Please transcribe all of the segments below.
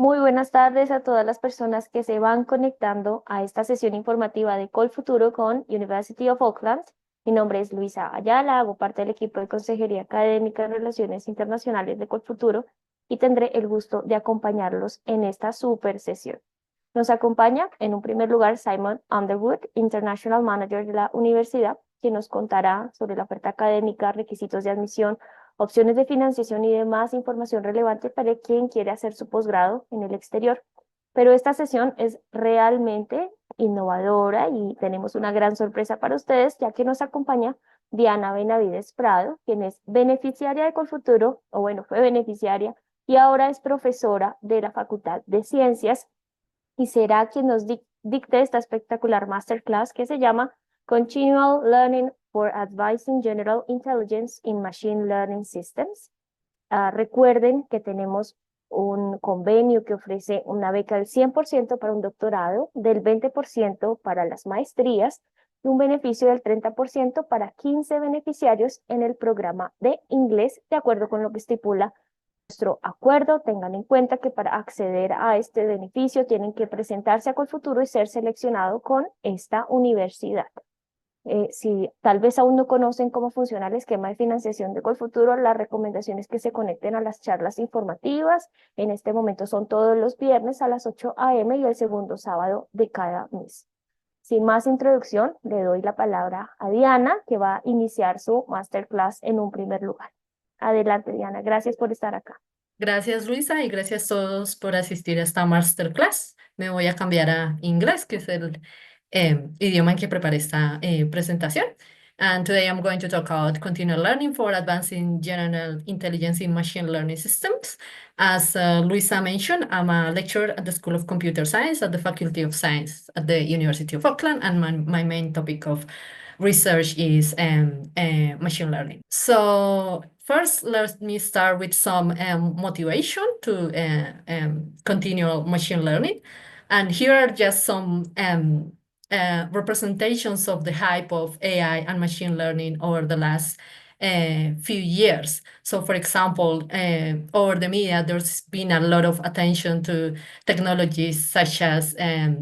Muy buenas tardes a todas las personas que se van conectando a esta sesión informativa de COLFUTURO con University of Auckland. Mi nombre es Luisa Ayala, hago parte del equipo de Consejería Académica de Relaciones Internacionales de COLFUTURO y tendré el gusto de acompañarlos en esta super sesión. Nos acompaña en un primer lugar Simon Underwood, International Manager de la universidad, quien nos contará sobre la oferta académica, requisitos de admisión, opciones de financiación y demás información relevante para quien quiere hacer su posgrado en el exterior. Pero esta sesión es realmente innovadora y tenemos una gran sorpresa para ustedes, ya que nos acompaña Diana Benavides Prado, quien es beneficiaria de COLFUTURO, o bueno, fue beneficiaria, y ahora es profesora de la Facultad de Ciencias y será quien nos dicte esta espectacular masterclass que se llama Continual Learning for Advising General Intelligence in Machine Learning Systems. Recuerden que tenemos un convenio que ofrece una beca del 100% para un doctorado, del 20% para las maestrías y un beneficio del 30% para 15 beneficiarios en el programa de inglés, de acuerdo con lo que estipula nuestro acuerdo. Tengan en cuenta que para acceder a este beneficio tienen que presentarse a COLFUTURO y ser seleccionado con esta universidad. Si tal vez aún no conocen cómo funciona el esquema de financiación de COLFUTURO, la recomendación es que se conecten a las charlas informativas. En este momento son todos los viernes a las 8 a.m. y el segundo sábado de cada mes. Sin más introducción, le doy la palabra a Diana, que va a iniciar su masterclass en un primer lugar. Adelante, Diana. Gracias por estar acá. Gracias, Luisa, y gracias a todos por asistir a esta masterclass. Me voy a cambiar a inglés, que es el idioma en que preparé esta presentación. And today I'm going to talk about continual learning for advancing general intelligence in machine learning systems. As Luisa mentioned, I'm a lecturer at the School of Computer Science at the Faculty of Science at the University of Auckland, and my main topic of research is machine learning. So first, let me start with some motivation to continue machine learning. And here are just some representations of the hype of AI and machine learning over the last few years. So, for example, over the media, there's been a lot of attention to technologies such as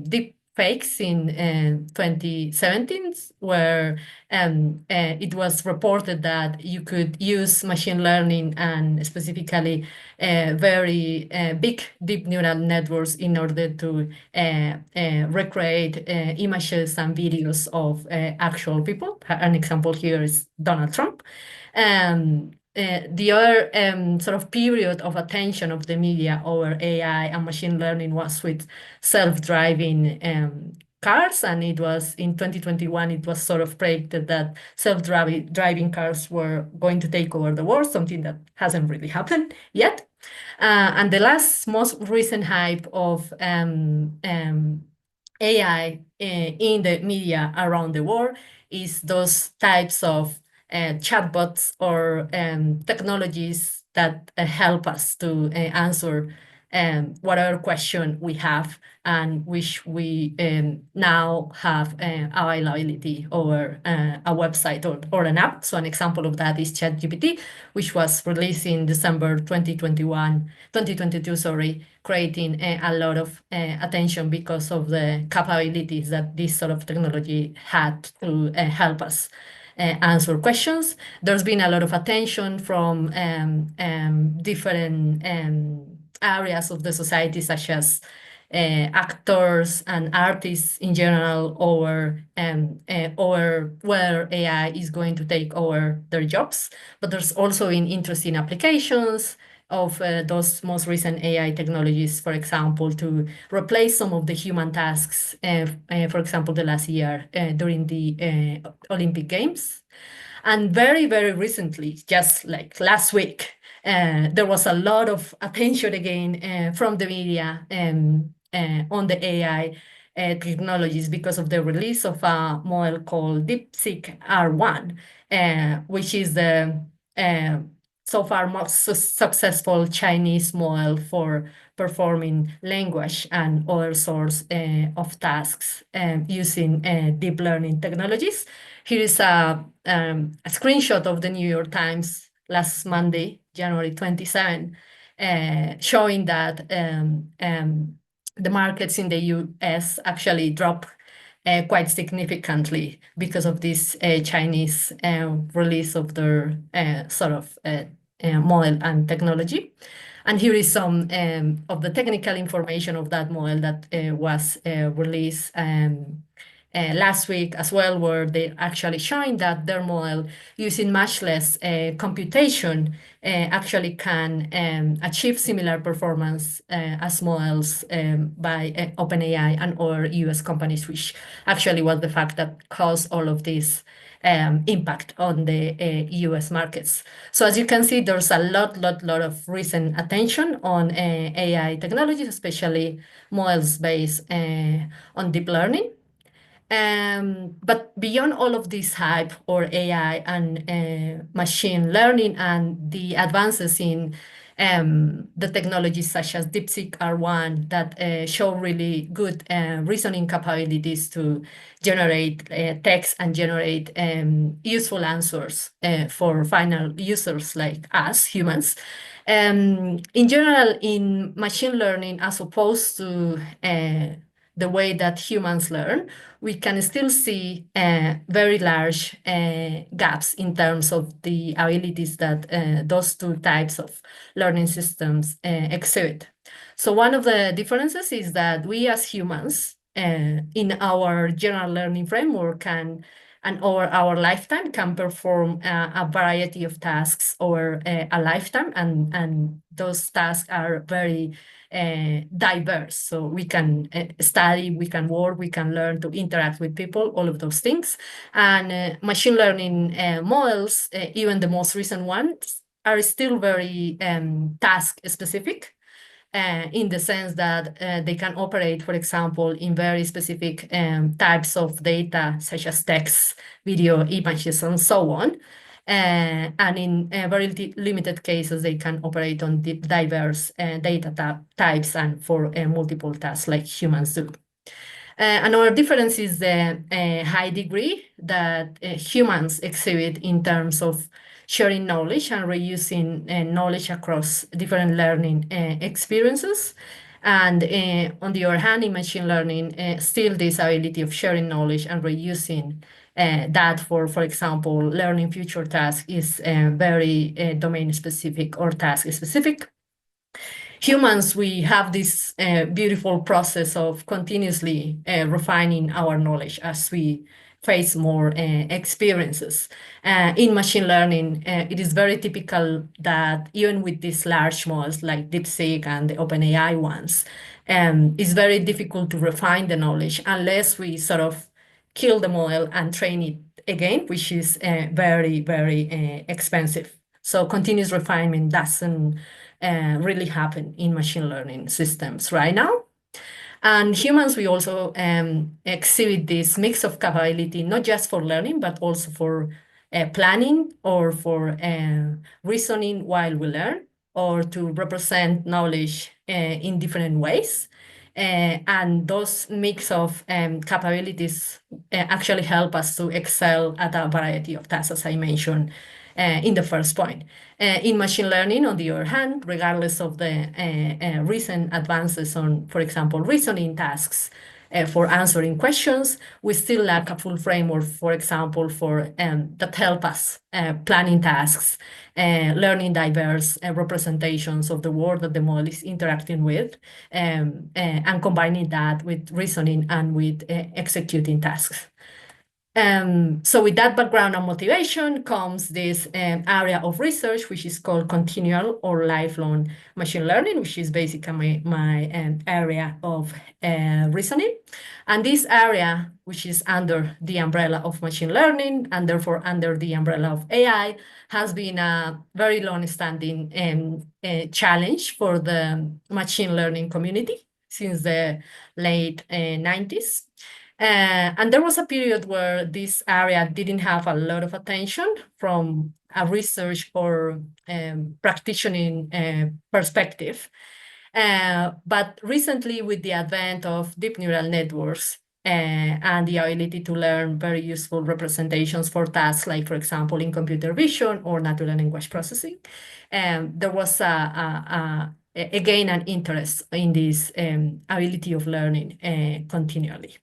deep fakes in 2017, where it was reported that you could use machine learning and specifically very big deep neural networks in order to recreate images and videos of actual people. An example here is Donald Trump. The other sort of period of attention of the media over AI and machine learning was with self-driving cars, and it was in 2021, it was sort of predicted that self-driving cars were going to take over the world, something that hasn't really happened yet. And the most recent hype of AI in the media around the world is those types of chatbots or technologies that help us to answer whatever question we have, and which we now have availability over a website or an app. So an example of that is ChatGPT, which was released in December 2022, sorry, creating a lot of attention because of the capabilities that this sort of technology had to help us answer questions. There's been a lot of attention from different areas of the society, such as actors and artists in general, or whether AI is going to take over their jobs. But there's also been interesting applications of those most recent AI technologies, for example, to replace some of the human tasks, for example, the last year during the Olympic Games. And very, very recently, just like last week, there was a lot of attention again from the media on the AI technologies because of the release of a model called DeepSeek R1, which is the so far most successful Chinese model for performing language and other sorts of tasks using deep learning technologies. Here is a screenshot of the New York Times last Monday, January 27, showing that the markets in the US actually drop quite significantly because of this Chinese release of their model and technology. And here is some of the technical information of that model that was released last week as well, where they're actually showing that their model, using much less computation, actually can achieve similar performance as models by OpenAI and other US companies, which actually was the fact that caused all of this impact on the US markets. So as you can see, there's a lot of recent attention on AI technologies, especially models based on deep learning. But beyond all of this hype or AI and machine learning and the advances in the technologies such as DeepSeek are one that show really good reasoning capabilities to generate text and generate useful answers for final users like us, humans. In general, in machine learning, as opposed to the way that humans learn, we can still see very large gaps in terms of the abilities that those two types of learning systems exhibit. So one of the differences is that we as humans, in our general learning framework and over our lifetime can perform a variety of tasks over a lifetime, and those tasks are very diverse. So we can study, we can work, we can learn to interact with people, all of those things. And machine learning models, even the most recent ones, are still very task specific. In the sense that they can operate, for example, in very specific types of data, such as text, video, images, and so on. And in very limited cases, they can operate on diverse data types and for multiple tasks like humans do. Another difference is the high degree that humans exhibit in terms of sharing knowledge and reusing knowledge across different learning experiences. And on the other hand, in machine learning, still this ability of sharing knowledge and reusing that for example, learning future tasks is very domain specific or task specific. Humans, we have this beautiful process of continuously refining our knowledge as we face more experiences. In machine learning, it is very typical that even with these large models like DeepSeek and the OpenAI ones, it's very difficult to refine the knowledge unless we sort of kill the model and train it again, which is very expensive. So continuous refinement doesn't really happen in machine learning systems right now. And humans, we also exhibit this mix of capability, not just for learning, but also for planning or for reasoning while we learn, or to represent knowledge in different ways. And those mix of capabilities actually help us to excel at a variety of tasks, as I mentioned in the first point. In machine learning, on the other hand, regardless of the recent advances on, for example, reasoning tasks for answering questions, we still lack a full framework, for example, for that help us planning tasks, learning diverse representations of the world that the model is interacting with, and combining that with reasoning and with executing tasks. So with that background and motivation comes this area of research, which is called continual or lifelong machine learning, which is basically my area of reasoning. And this area, which is under the umbrella of machine learning and therefore under the umbrella of AI, has been a very long-standing challenge for the machine learning community since the late 90s. And there was a period where this area didn't have a lot of attention from a research or practitioning perspective. But recently, with the advent of deep neural networks, and the ability to learn very useful representations for tasks like, for example, in computer vision or natural language processing. There was again an interest in this ability of learning continually.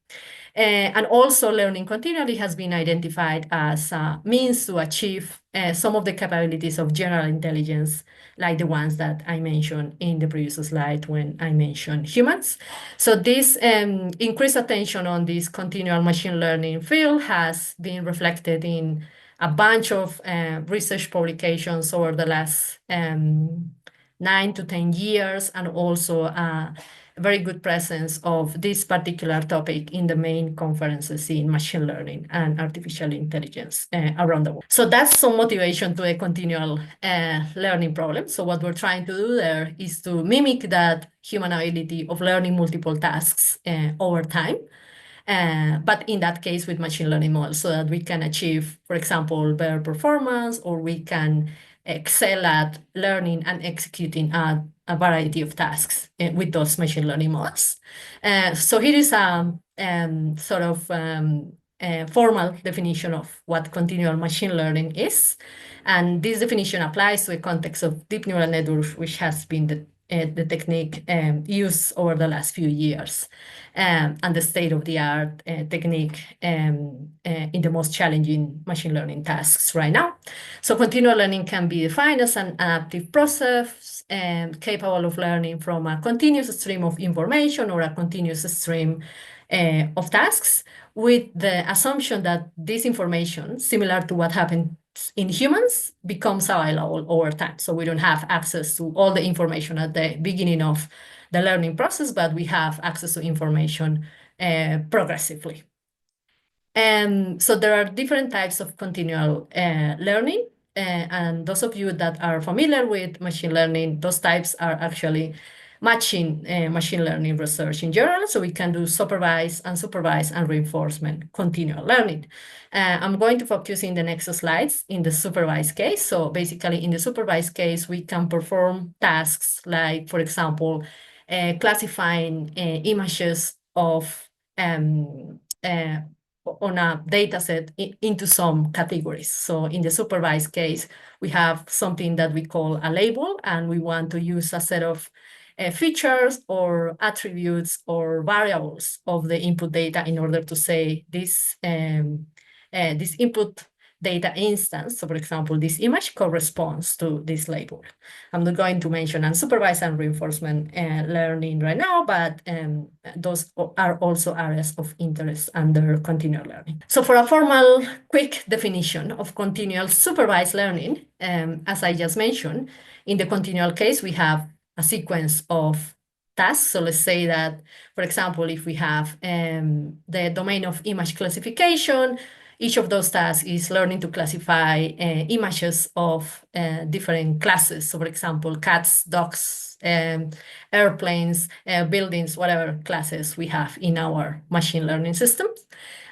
And also learning continually has been identified as a means to achieve some of the capabilities of general intelligence, like the ones that I mentioned in the previous slide when I mentioned humans. So this increased attention on this continual machine learning field has been reflected in a bunch of research publications over the last 9 to 10 years, and also a very good presence of this particular topic in the main conferences in machine learning and artificial intelligence around the world. So that's some motivation to a continual learning problem. So what we're trying to do there is to mimic that human ability of learning multiple tasks over time. But in that case with machine learning models, so that we can achieve, for example, better performance, or we can excel at learning and executing a variety of tasks with those machine learning models. So here is a sort of formal definition of what continual machine learning is. And this definition applies to the context of deep neural networks, which has been the technique used over the last few years, and the state-of-the-art technique in the most challenging machine learning tasks right now. So continual learning can be defined as an adaptive process capable of learning from a continuous stream of information or a continuous stream of tasks, with the assumption that this information, similar to what happened in humans, becomes available over time. So we don't have access to all the information at the beginning of the learning process, but we have access to information progressively. So there are different types of continual learning. And those of you that are familiar with machine learning, those types are actually matching machine learning research in general. So we can do supervised, unsupervised, and reinforcement continual learning. I'm going to focus in the next slides in the supervised case. So basically in the supervised case, we can perform tasks like, for example, classifying images of on a data set into some categories. So in the supervised case, we have something that we call a label, and we want to use a set of features or attributes or variables of the input data in order to say this input data instance. So for example, this image corresponds to this label. I'm not going to mention unsupervised and reinforcement learning right now, but those are also areas of interest under continual learning. So for a formal, quick definition of continual supervised learning, as I just mentioned, in the continual case, we have a sequence of tasks. So let's say that, for example, if we have the domain of image classification, each of those tasks is learning to classify images of different classes. So for example, cats, dogs, airplanes, buildings, whatever classes we have in our machine learning systems.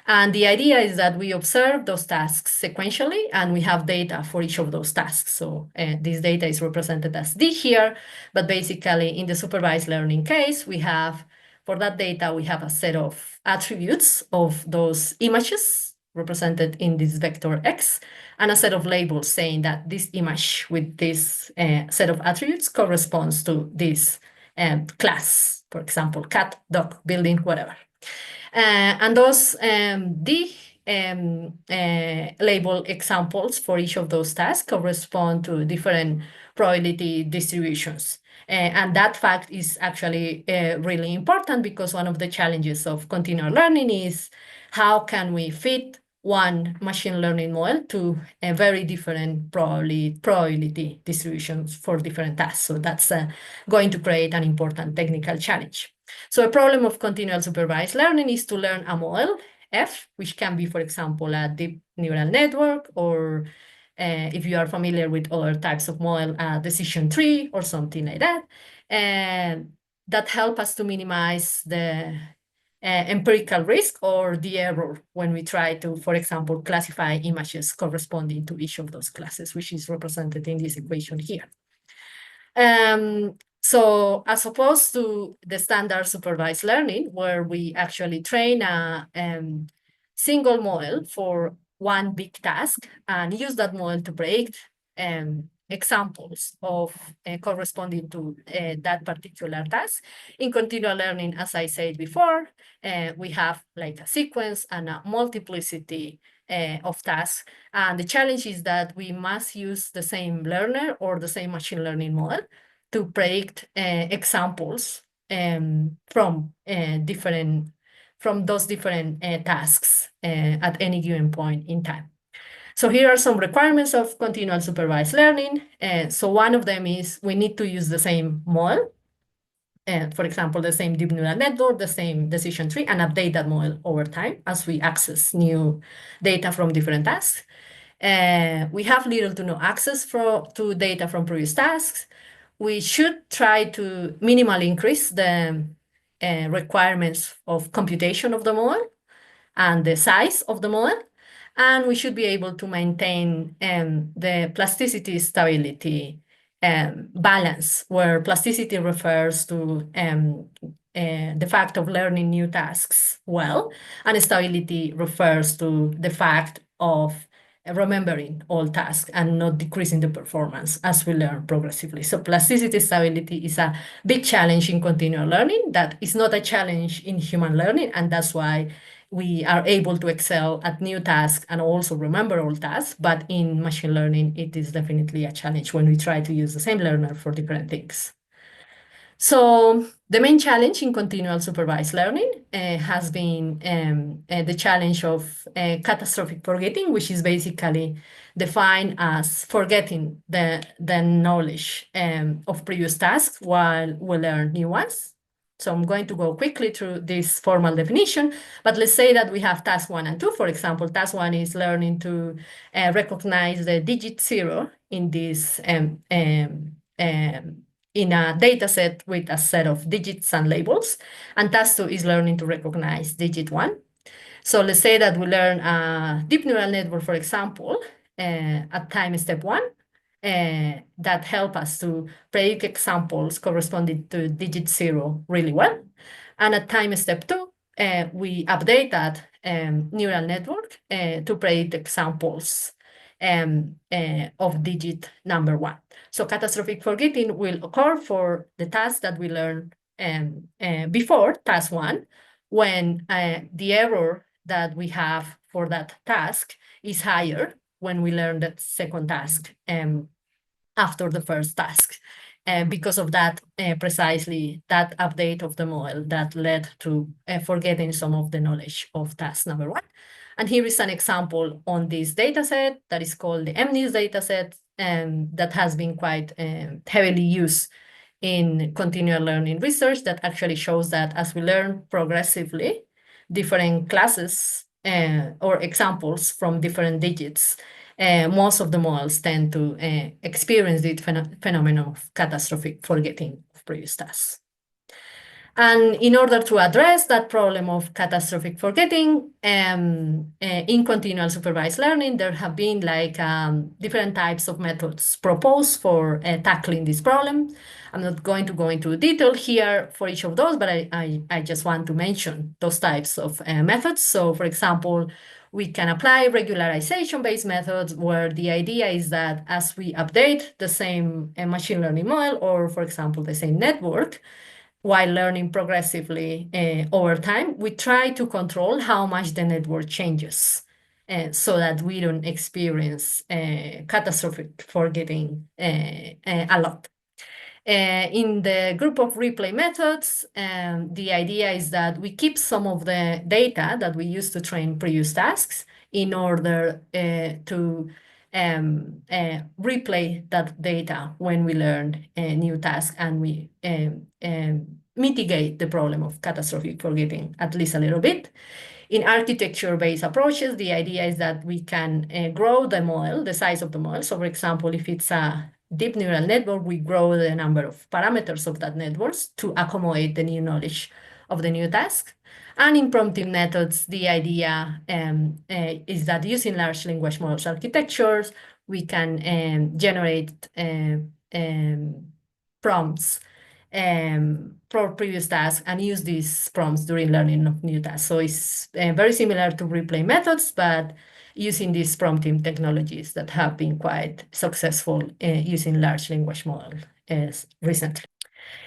And the idea is that we observe those tasks sequentially, and we have data for each of those tasks. So this data is represented as D here, but basically in the supervised learning case, we have, for that data, we have a set of attributes of those images represented in this vector X, and a set of labels saying that this image with this set of attributes corresponds to this class, for example, cat, dog, building, whatever. And those label examples for each of those tasks correspond to different probability distributions. And that fact is actually really important, because one of the challenges of continual learning is how can we fit one machine learning model to a very different probability distributions for different tasks. So that's going to create an important technical challenge. So a problem of continual supervised learning is to learn a model, F, which can be, for example, a deep neural network, or if you are familiar with other types of model, a decision tree or something like that, that help us to minimize the empirical risk or the error when we try to, for example, classify images corresponding to each of those classes, which is represented in this equation here. So as opposed to the standard supervised learning, where we actually train a single model for one big task and use that model to predict examples of corresponding to that particular task. In continual learning, as I said before, we have like a sequence and a multiplicity of tasks. And the challenge is that we must use the same learner or the same machine learning model to predict examples from those different tasks at any given point in time. So here are some requirements of continual supervised learning. So one of them is we need to use the same model. For example, the same deep neural network, the same decision tree, and update that model over time as we access new data from different tasks. We have little to no access to data from previous tasks. We should try to minimally increase the requirements of computation of the model and the size of the model. And we should be able to maintain the plasticity stability balance, where plasticity refers to the fact of learning new tasks well, and stability refers to the fact of remembering all tasks and not decreasing the performance as we learn progressively. So plasticity stability is a big challenge in continual learning that is not a challenge in human learning, and that's why we are able to excel at new tasks and also remember old tasks. But in machine learning, it is definitely a challenge when we try to use the same learner for different things. So the main challenge in continual supervised learning has been the challenge of catastrophic forgetting, which is basically defined as forgetting the knowledge of previous tasks while we learn new ones. So I'm going to go quickly through this formal definition, but let's say that we have task 1 and 2. For example, task 1 is learning to recognize the digit 0 in this in a data set with a set of digits and labels. And task 2 is learning to recognize digit 1. So let's say that we learn a deep neural network, for example, at time step 1, that help us to predict examples corresponding to digit 0 really well. And at time step 2, we update that neural network to predict examples of digit number 1. So catastrophic forgetting will occur for the task that we learned before task 1, when the error that we have for that task is higher when we learn that second task after the first task. Because of that, precisely that update of the model that led to forgetting some of the knowledge of task number 1. And here is an example on this data set that is called the MNIST data set, that has been quite heavily used in continual learning research, that actually shows that as we learn progressively different classes or examples from different digits, most of the models tend to experience the phenomenon of catastrophic forgetting of previous tasks. And in order to address that problem of catastrophic forgetting, in continual supervised learning, there have been like different types of methods proposed for tackling this problem. I'm not going to go into detail here for each of those, but I just want to mention those types of methods. So for example, we can apply regularization-based methods, where the idea is that as we update the same machine learning model, or for example, the same network, while learning progressively over time, we try to control how much the network changes so that we don't experience catastrophic forgetting a lot. In the group of replay methods, the idea is that we keep some of the data that we used to train previous tasks in order to replay that data when we learn a new task, and we mitigate the problem of catastrophic forgetting at least a little bit. In architecture-based approaches, the idea is that we can grow the model, the size of the model. So for example, if it's a deep neural network, we grow the number of parameters of that network to accommodate the new knowledge of the new task. And in prompting methods, the idea is that using large language models architectures, we can generate prompts for previous tasks and use these prompts during learning of new tasks. So it's very similar to replay methods, but using these prompting technologies that have been quite successful using large language models recently.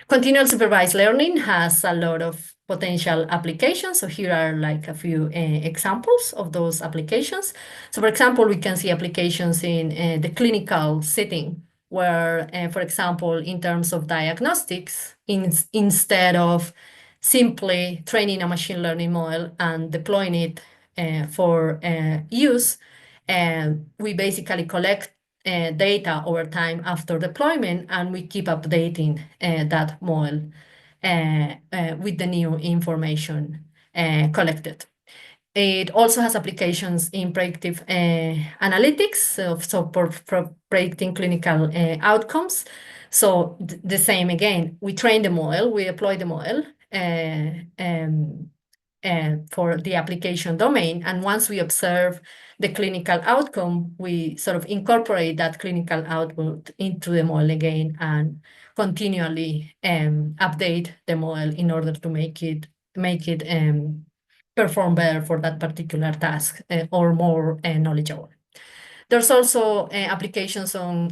Continual supervised learning has a lot of potential applications. So here are like a few examples of those applications. So for example, we can see applications in the clinical setting where, for example, in terms of diagnostics, instead of simply training a machine learning model and deploying it for use, we basically collect data over time after deployment, and we keep updating that model with the new information collected. It also has applications in predictive analytics, so for predicting clinical outcomes. So the same again, we train the model, we deploy the model for the application domain. And once we observe the clinical outcome, we sort of incorporate that clinical output into the model again and continually update the model in order to make it perform better for that particular task or more knowledgeable. There's also applications on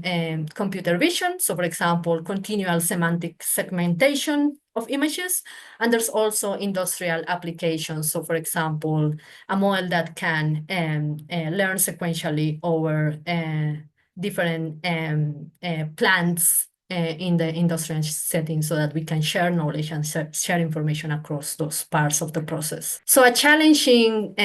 computer vision. So for example, continual semantic segmentation of images. And there's also industrial applications. So for example, a model that can learn sequentially over different plants in the industrial setting so that we can share knowledge and share information across those parts of the process. So a challenging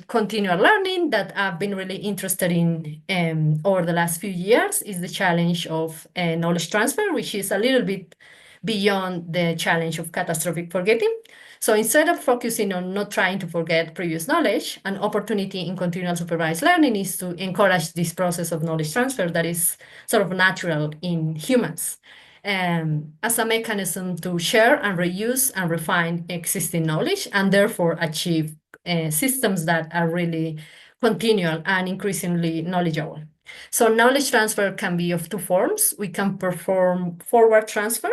continual learning that I've been really interested in over the last few years is the challenge of knowledge transfer, which is a little bit beyond the challenge of catastrophic forgetting. So instead of focusing on not trying to forget previous knowledge, an opportunity in continual supervised learning is to encourage this process of knowledge transfer that is sort of natural in humans as a mechanism to share and reuse and refine existing knowledge and therefore achieve systems that are really continual and increasingly knowledgeable. So knowledge transfer can be of two forms. We can perform forward transfer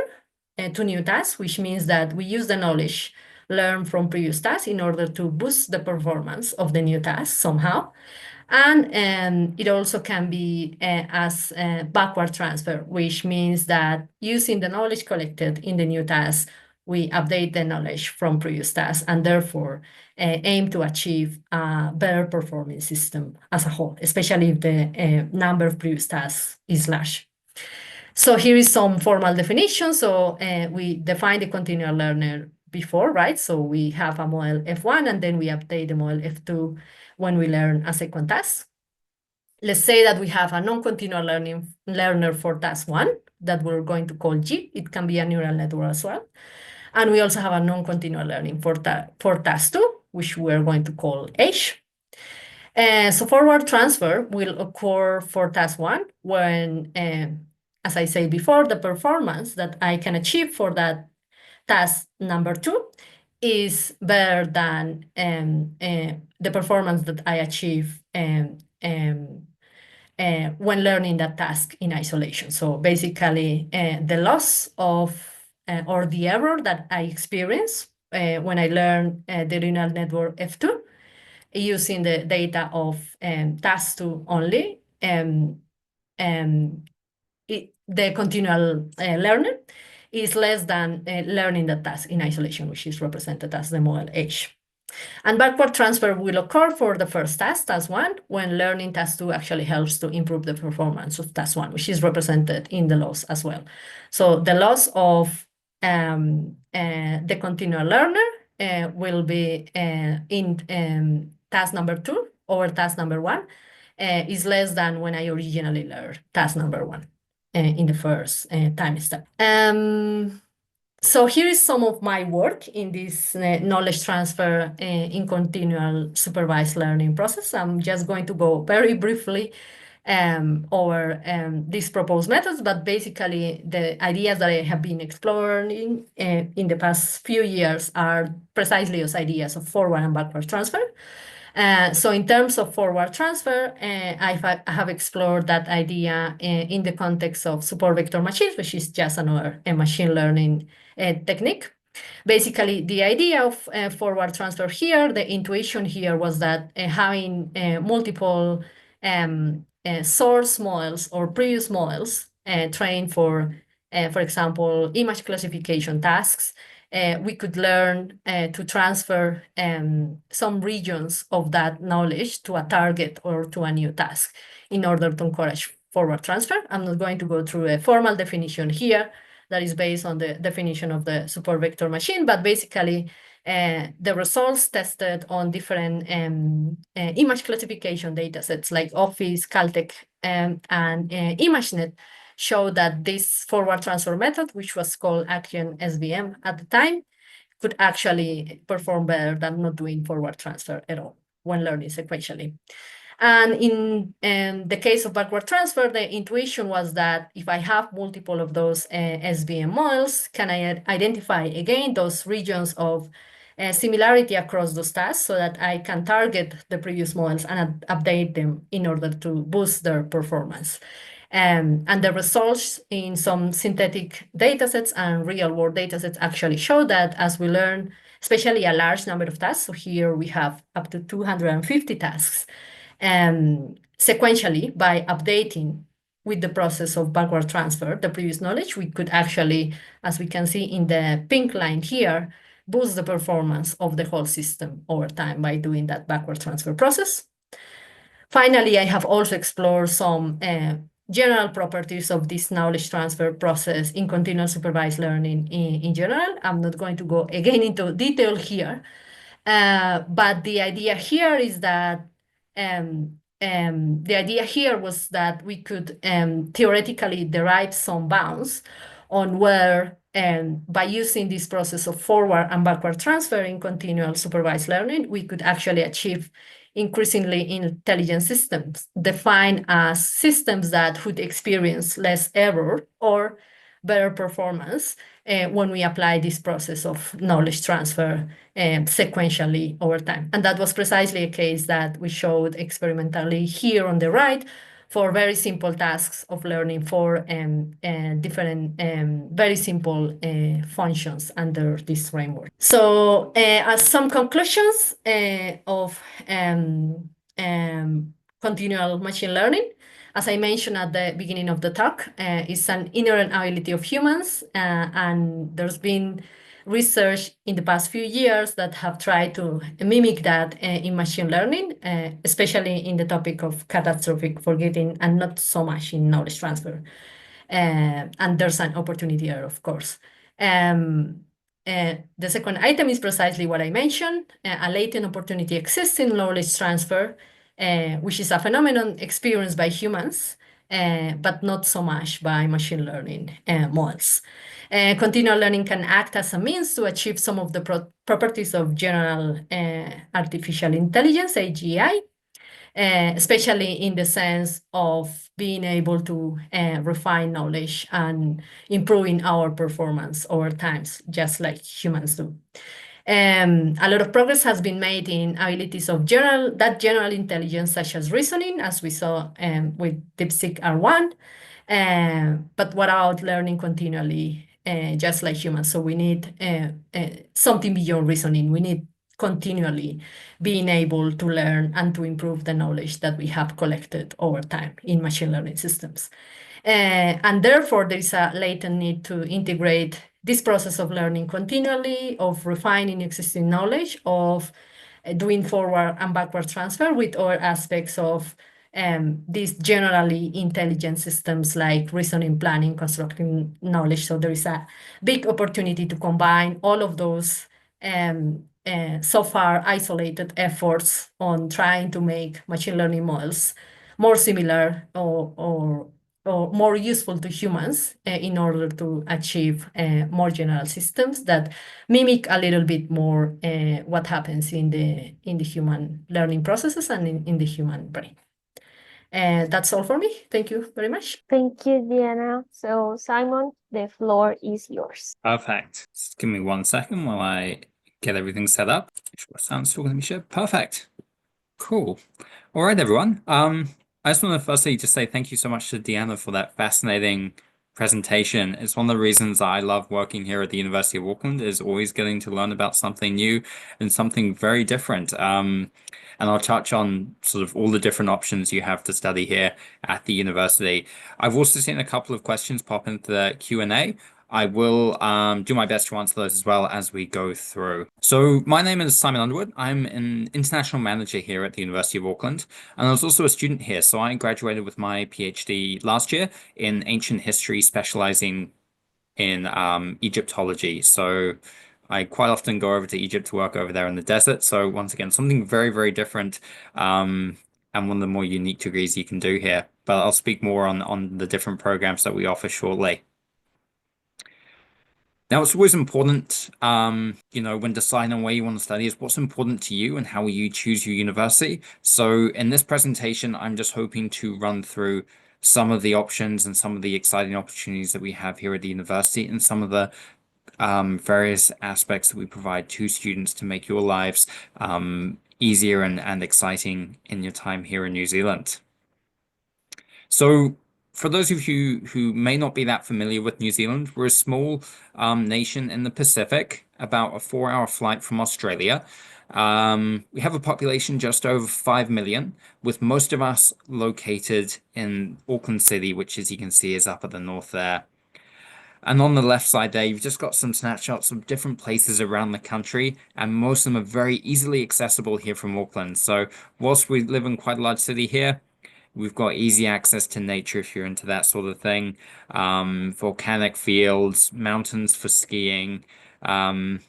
to new tasks, which means that we use the knowledge learned from previous tasks in order to boost the performance of the new task somehow. And it also can be as backward transfer, which means that using the knowledge collected in the new task, we update the knowledge from previous tasks and therefore aim to achieve a better performing system as a whole, especially if the number of previous tasks is large. So here is some formal definition. So we define the continual learner before, right? So we have a model F1 and then we update the model F2 when we learn a second task. Let's say that we have a non-continual learner for task 1 that we're going to call G. It can be a neural network as well. And we also have a non-continual learning for task 2, which we're going to call H. So forward transfer will occur for task 1 when, as I said before, the performance that I can achieve for that task number 2 is better than the performance that I achieve when learning that task in isolation. So basically, the loss of or the error that I experience when I learn the neural network F2 using the data of task 2 only, the continual learner is less than learning the task in isolation, which is represented as the model H. And backward transfer will occur for the first task 1, when learning task 2 actually helps to improve the performance of task 1, which is represented in the loss as well. So the loss of the continual learner will be in task number 2 over task number 1 is less than when I originally learned task number 1 in the first time step. So here is some of my work in this knowledge transfer in continual supervised learning process. I'm just going to go very briefly over these proposed methods, but basically the ideas that I have been exploring in the past few years are precisely those ideas of forward and backward transfer. So in terms of forward transfer, I have explored that idea in the context of support vector machines, which is just another machine learning technique. Basically, the idea of forward transfer here, the intuition here was that having multiple source models or previous models trained for example, image classification tasks, we could learn to transfer some regions of that knowledge to a target or to a new task in order to encourage forward transfer. I'm not going to go through a formal definition here that is based on the definition of the support vector machine, but basically the results tested on different image classification data sets like Office, Caltech, and ImageNet show that this forward transfer method, which was called Action SVM at the time, could actually perform better than not doing forward transfer at all when learning sequentially. And in the case of backward transfer, the intuition was that if I have multiple of those SVM models, can I identify again those regions of similarity across those tasks so that I can target the previous models and update them in order to boost their performance. And the results in some synthetic datasets and real-world datasets actually show that as we learn, especially a large number of tasks, so here we have up to 250 tasks, sequentially, by updating with the process of backward transfer, the previous knowledge, we could actually, as we can see in the pink line here, boost the performance of the whole system over time by doing that backward transfer process. Finally, I have also explored some general properties of this knowledge transfer process in continuous supervised learning in general. I'm not going to go again into detail here, but the idea here is that the idea here was that we could theoretically derive some bounds on where, by using this process of forward and backward transfer in continual supervised learning, we could actually achieve increasingly intelligent systems, defined as systems that would experience less error or better performance when we apply this process of knowledge transfer sequentially over time. And that was precisely a case that we showed experimentally here on the right for very simple tasks of learning for different very simple functions under this framework. So as some conclusions of continual machine learning, as I mentioned at the beginning of the talk, it's an inherent ability of humans, and there's been research in the past few years that have tried to mimic that in machine learning, especially in the topic of catastrophic forgetting and not so much in knowledge transfer. And there's an opportunity there, of course. The second item is precisely what I mentioned. A latent opportunity exists in knowledge transfer, which is a phenomenon experienced by humans, but not so much by machine learning models. Continual learning can act as a means to achieve some of the properties of general artificial intelligence, AGI, especially in the sense of being able to refine knowledge and improving our performance over time, just like humans do. A lot of progress has been made in abilities of general intelligence, such as reasoning, as we saw with DeepSeek R1. But what about learning continually, just like humans? So we need something beyond reasoning. We need continually being able to learn and to improve the knowledge that we have collected over time in machine learning systems. And therefore, there is a latent need to integrate this process of learning continually, of refining existing knowledge, of doing forward and backward transfer with other aspects of these generally intelligent systems like reasoning, planning, constructing knowledge. So there is a big opportunity to combine all of those so far isolated efforts on trying to make machine learning models more similar or more useful to humans in order to achieve more general systems that mimic a little bit more what happens in the human learning processes and in the human brain. That's all for me. Thank you very much. Thank you, Diana. So, Simon, the floor is yours. Perfect. Just give me 1 second while I get everything set up. Make sure sound's still going to be shared. Perfect. Cool. All right, everyone. I just want to firstly just say thank you so much to Deanna for that fascinating presentation. It's one of the reasons I love working here at the University of Auckland is always getting to learn about something new and something very different. And I'll touch on sort of all the different options you have to study here at the university. I've also seen a couple of questions pop into the Q&A. I will do my best to answer those as well as we go through. So my name is Simon Underwood. I'm an international manager here at the University of Auckland, and I was also a student here. So I graduated with my PhD last year in ancient history, specializing in Egyptology. So I quite often go over to Egypt to work over there in the desert. So once again, something very, very different, and one of the more unique degrees you can do here. But I'll speak more on the different programs that we offer shortly. Now, it's always important, when deciding on where you want to study is what's important to you and how you choose your university. So in this presentation, I'm just hoping to run through some of the options and some of the exciting opportunities that we have here at the university and some of the various aspects that we provide to students to make your lives easier and exciting in your time here in New Zealand. So, for those of you who may not be that familiar with New Zealand, we're a small nation in the Pacific, about a 4-hour flight from Australia. We have a population just over 5 million, with most of us located in Auckland City, which, as you can see, is up at the north there. And on the left side there, you've just got some snapshots of different places around the country, and most of them are very easily accessible here from Auckland. So, whilst we live in quite a large city here, we've got easy access to nature if you're into that sort of thing. Volcanic fields, mountains for skiing. We've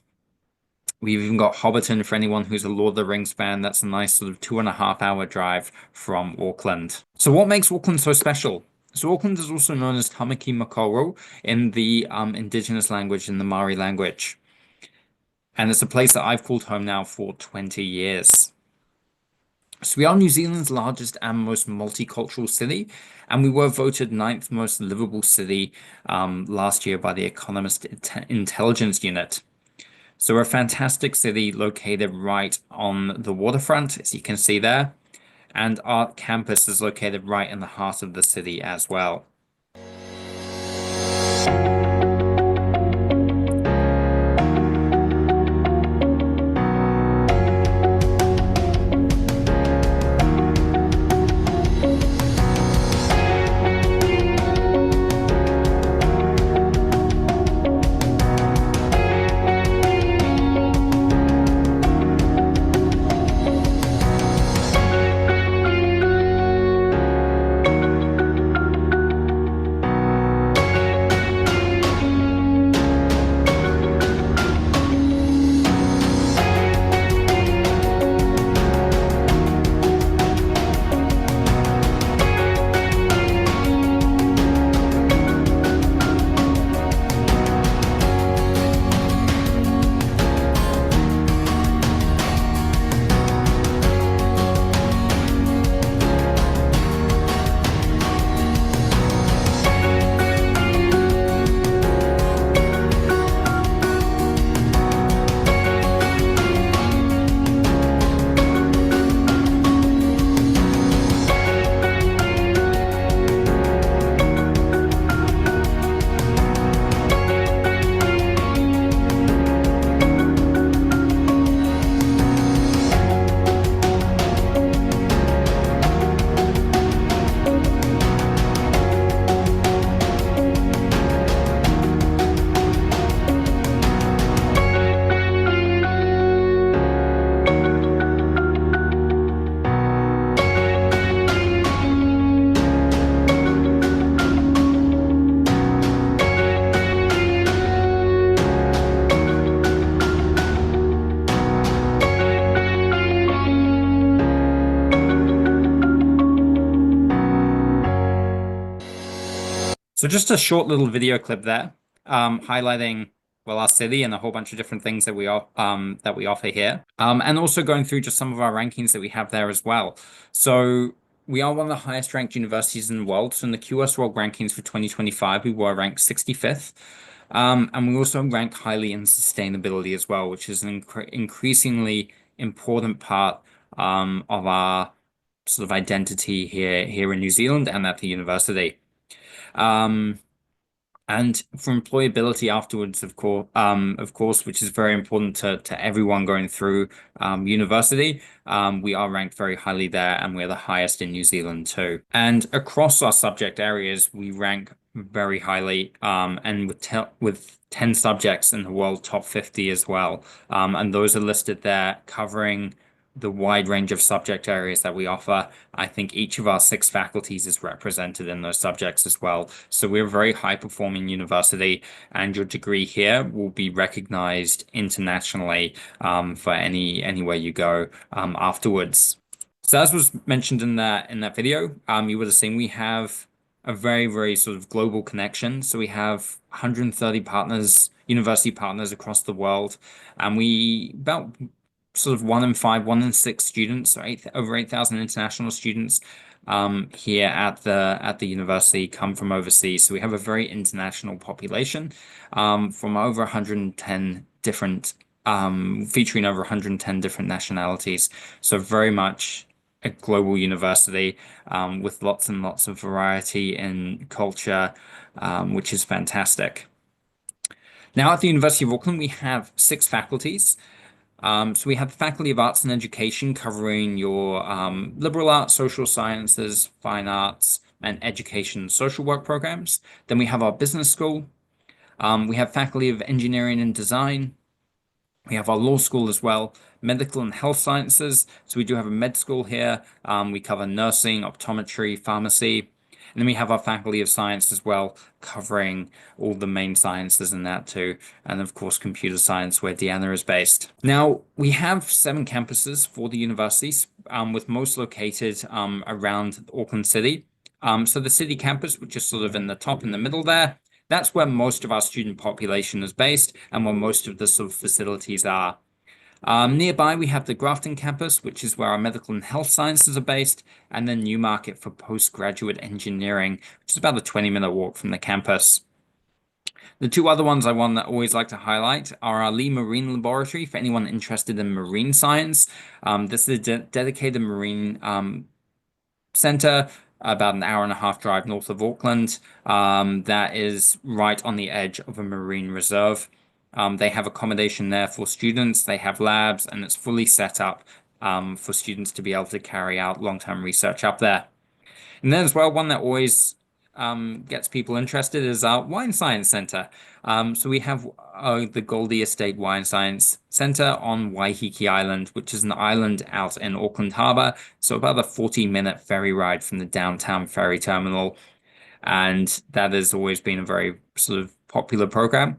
even got Hobbiton for anyone who's a Lord of the Rings fan. That's a nice sort of 2.5-hour drive from Auckland. So what makes Auckland so special? So Auckland is also known as Tamaki Makaurau in the indigenous language, in the Maori language. And it's a place that I've called home now for 20 years. So we are New Zealand's largest and most multicultural city, and we were voted 9th most livable city last year by the Economist Intelligence Unit. So we're a fantastic city located right on the waterfront, as you can see there, and our campus is located right in the heart of the city as well. So just a short little video clip there, highlighting our city and a whole bunch of different things that we offer here, and also going through just some of our rankings that we have there as well. So we are one of the highest ranked universities in the world. So in the QS World Rankings for 2025, we were ranked 65th. And we also rank highly in sustainability as well, which is an increasingly important part of our sort of identity here in New Zealand and at the university. And for employability afterwards, of course, which is very important to everyone going through university, we are ranked very highly there, and we're the highest in New Zealand too. And across our subject areas, we rank very highly, and with 10 subjects in the world top 50 as well. And those are listed there, covering the wide range of subject areas that we offer. I think each of our 6 faculties is represented in those subjects as well. So we're a very high performing university, and your degree here will be recognized internationally for anywhere you go afterwards. So as was mentioned in that video, you would have seen we have a very, very sort of global connection. So we have 130 partners, university partners across the world, and we about sort of 1 in 5, 1 in 6 students, so over 8,000 international students here at the university come from overseas. So we have a very international population from over 110 different, featuring over 110 different nationalities. So very much a global university with lots and lots of variety in culture, which is fantastic. Now at the University of Auckland, we have 6 faculties. So we have the Faculty of Arts and Education covering your liberal arts, social sciences, fine arts, and education and social work programs. Then we have our business school. We have Faculty of Engineering and Design. We have our law school as well, medical and health sciences. So we do have a med school here. We cover nursing, optometry, pharmacy. And then we have our Faculty of Science as well, covering all the main sciences in that too. And of course, computer science, where Diana is based. Now, we have 7 campuses for the universities, with most located around Auckland City. So the city campus, which is sort of in the top in the middle there, that's where most of our student population is based and where most of the sort of facilities are. Nearby, we have the Grafton campus, which is where our medical and health sciences are based, and then Newmarket for postgraduate engineering, which is about a 20-minute walk from the campus. The 2 other ones I always like to highlight are our Lee Marine Laboratory for anyone interested in marine science. This is a dedicated marine center, about an hour-and-a-half drive north of Auckland, that is right on the edge of a marine reserve. They have accommodation there for students, they have labs, and it's fully set up for students to be able to carry out long-term research up there. And then as well, one that always gets people interested is our Wine Science Center. So we have the Goldie Estate Wine Science Center on Waiheke Island, which is an island out in Auckland Harbour. So about a 40-minute ferry ride from the downtown ferry terminal. And that has always been a very sort of popular program